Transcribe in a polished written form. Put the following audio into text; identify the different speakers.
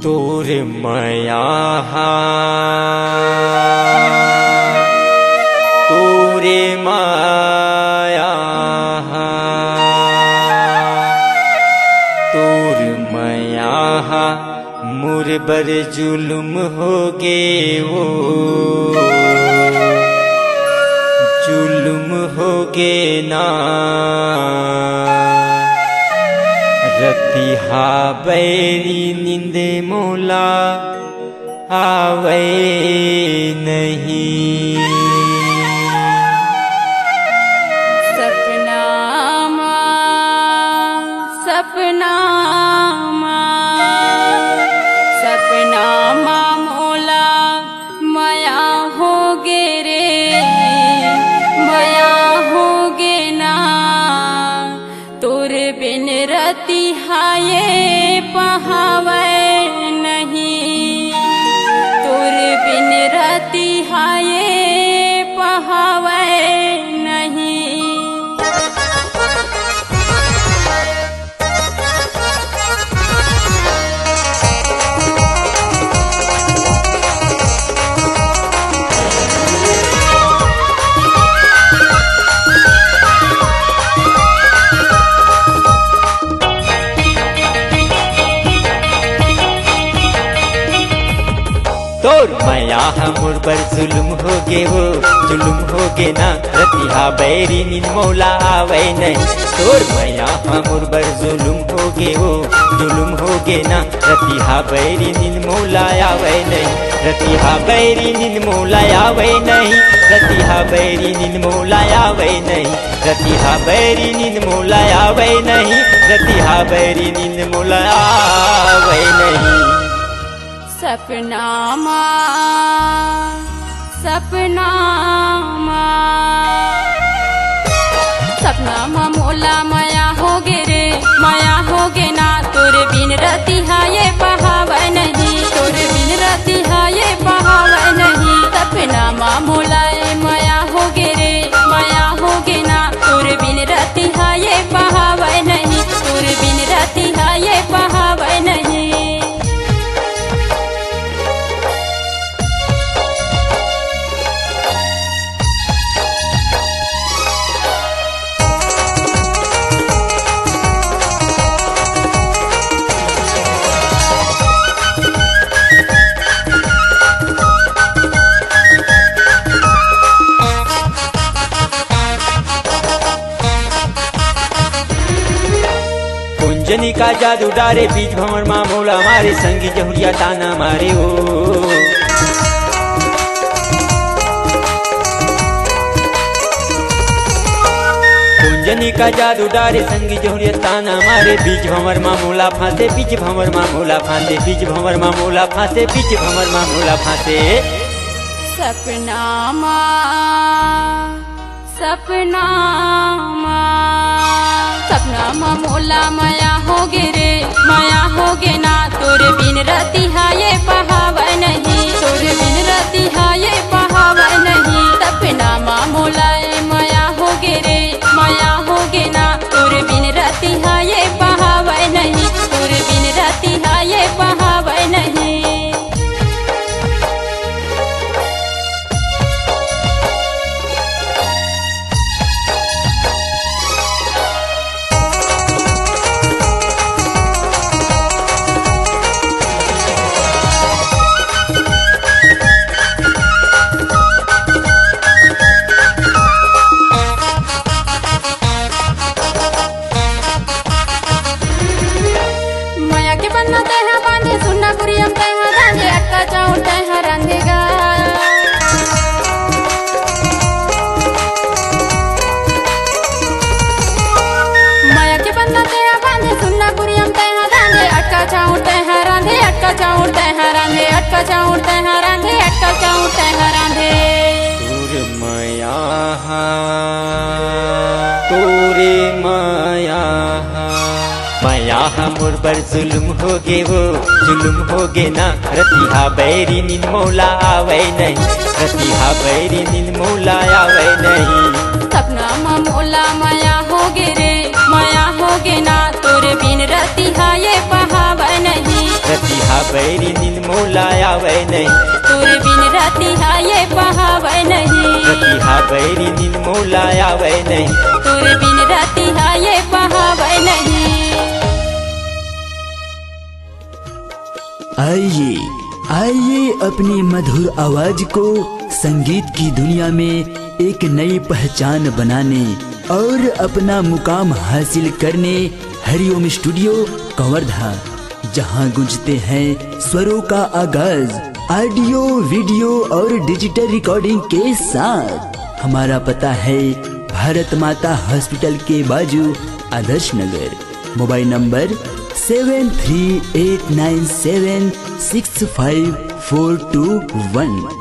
Speaker 1: तोर माया तोरे माया तोर माया मोर बर जुलुम होगे वो जुलुम होगे ना रतिहा बैरी नींद मोला आवे नहीं।
Speaker 2: सपना मोला माया होगे रे माया होगे ना तोर बिन रति हाये पहावे नहीं तोर बिन रति हाये पहावे नहीं।
Speaker 1: तोर माया मोर पर जुलुम होगे वो जुलुम होगे ना रतिहा बैरी नींद मौला आवे नहीं। तोर माया मोर पर जुलुम होगे वो जुलुम होगे ना रतिहा बैरी नींद मौला आवे नहीं। रतिहा बैरी नींद मौला आवे नहीं रतिहा बैरी नींद मौला आवे नहीं रतिहा बैरी नींद मौला आवे नहीं रतिहा बैरी नींद मौला आवे नहीं।
Speaker 2: सपना मोला माया होगे रे माया होगे ना तोर बिन रति हाये पहावे नहीं तोर बिन रति हाये पहावे नहीं। सपना मोला माया होगे रे माया होगे ना तोर बिन रति हाये पहावे नहीं तोर बिन रति हाये पहावे नहीं।
Speaker 1: जनी का जादू डारे बीच भंवर माँ मोला मारे संगी जहुरिया ताना मारे हो। कुंजनी का जादू डारे संगी जहुरिया ताना मारे बीच भंवर माँ मोला फांसे बीच भंवर माँ मोला फांसे बीच भंवर माँ मोला फांसे बीच भंवर माँ मोला फांसे।
Speaker 2: सपना मोला माया होगे रे माया होगे ना तोर बिन रति हाये पहावे नहीं तोर बिन रति हाये पहावे नहीं। सपना मोला माया होगे रे माया होगे ना तोर बिन रति हाये पहावे नहीं तोर बिन रति हाये पहावे नहीं।
Speaker 1: तोर माया तोरे माया माया मोर पर जुलुम होगे वो जुलुम होगे ना रतिहा बैरी नींद मौला आवे नहीं रतिहा बैरी नींद मौला आवे नहीं।
Speaker 2: सपना मोला माया होगे रे माया होगे ना तोर बिन रति हाये पहावे नहीं
Speaker 1: रतिहा बैरी नींद मोला आवे नहीं,
Speaker 2: तोरे बिन रतिहा ये बहावे नहीं,
Speaker 1: रतिहा बैरी नींद मोला आवे नहीं,
Speaker 2: तोरे बिन रतिहा ये बहावे नहीं।
Speaker 3: आइए आइए अपनी मधुर आवाज को संगीत की दुनिया में एक नई पहचान बनाने और अपना मुकाम हासिल करने हरिओम स्टूडियो कवर्धा, जहां गूंजते हैं स्वरों का आगाज ऑडियो वीडियो और डिजिटल रिकॉर्डिंग के साथ। हमारा पता है भारत माता हॉस्पिटल के बाजू आदर्श नगर। Mobile number 7389765421।